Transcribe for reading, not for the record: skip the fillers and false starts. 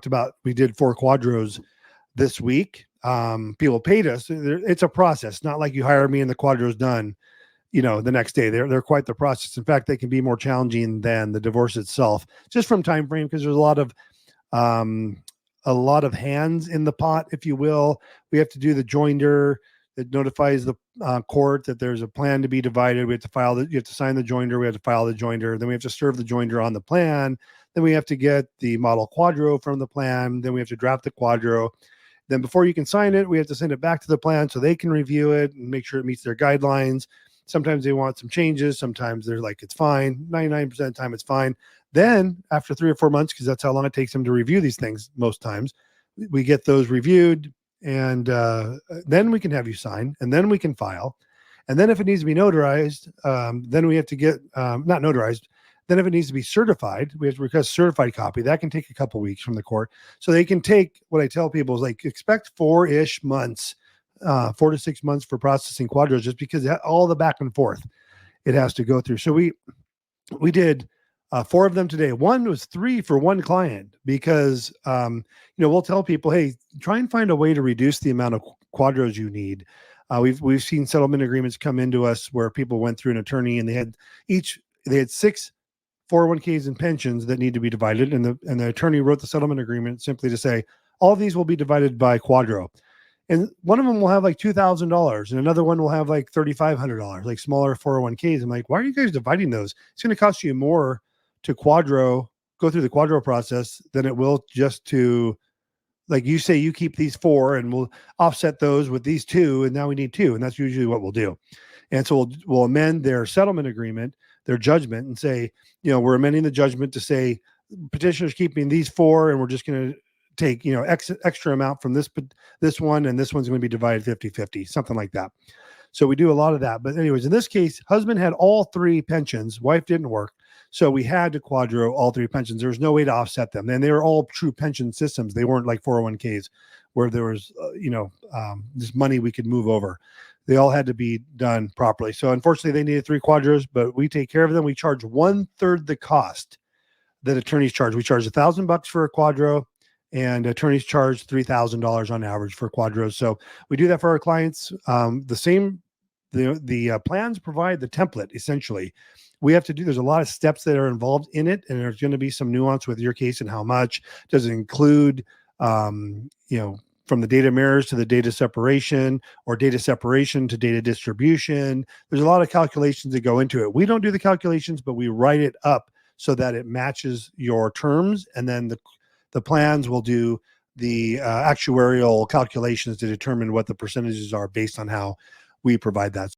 about, we did 4 QDROs this week. People paid us. It's a process, not like you hire me and the QDRO's done, the next day. They're quite the process. In fact, they can be more challenging than the divorce itself, just from time frame, because there's a lot of hands in the pot, if you will. We have to do the joinder that notifies the court that there's a plan to be divided. We have to you have to sign the joinder. We have to file the joinder. Then we have to serve the joinder on the plan. Then we have to get the model QDRO from the plan. Then we have to draft the QDRO. Then before you can sign it, we have to send it back to the plan so they can review it and make sure it meets their guidelines. Sometimes they want some changes. Sometimes they're like, it's fine. 99% of the time, it's fine. Then after 3 or 4 months, because that's how long it takes them to review these things most times, we get those reviewed, and then we can have you sign, and then we can file. And then if it needs to be notarized, then we have to get, not notarized, then if it needs to be certified, we have to request a certified copy. That can take a couple weeks from the court. So they can take, what I tell people is like, expect 4-ish months, 4 to 6 months for processing QDROs, just because all the back and forth it has to go through. So we did 4 of them today. One was 3 for one client, because we'll tell people, hey, try and find a way to reduce the amount of QDROs you need. We've seen settlement agreements come into us where people went through an attorney and they had 6 401ks and pensions that need to be divided, and the attorney wrote the settlement agreement simply to say all of these will be divided by QDRO. And one of them will have like $2,000, and another one will have like $3,500, like smaller 401ks. I'm like, why are you guys dividing those? It's going to cost you more to go through the QDRO process than it will just to, like, you say you keep these 4 and we'll offset those with these 2, and now we need 2, and that's usually what we'll do. And so we'll amend their settlement agreement, their judgment, and say, we're amending the judgment to say petitioner's keeping these 4, and we're just going to take, extra amount from this one, and this one's going to be divided 50-50, something like that. So we do a lot of that. But anyways, in this case, husband had all 3 pensions, wife didn't work. So we had to QDRO all 3 pensions. There was no way to offset them. And they were all true pension systems. They weren't like 401ks where there was, this money we could move over. They all had to be done properly. So unfortunately, they needed 3 QDROs, but we take care of them. We charge 1/3 the cost that attorneys charge. We charge $1,000 for a QDRO, and attorneys charge $3,000 on average for QDROs. So we do that for our clients. The plans provide the template, essentially. We have to do, there's a lot of steps that are involved in it, and there's going to be some nuance with your case and how much. Does it include, from the data mirrors to the data separation, or data separation to data distribution? There's a lot of calculations that go into it. We don't do the calculations, but we write it up so that it matches your terms, and then the plans will do the actuarial calculations to determine what the percentages are based on how we provide that.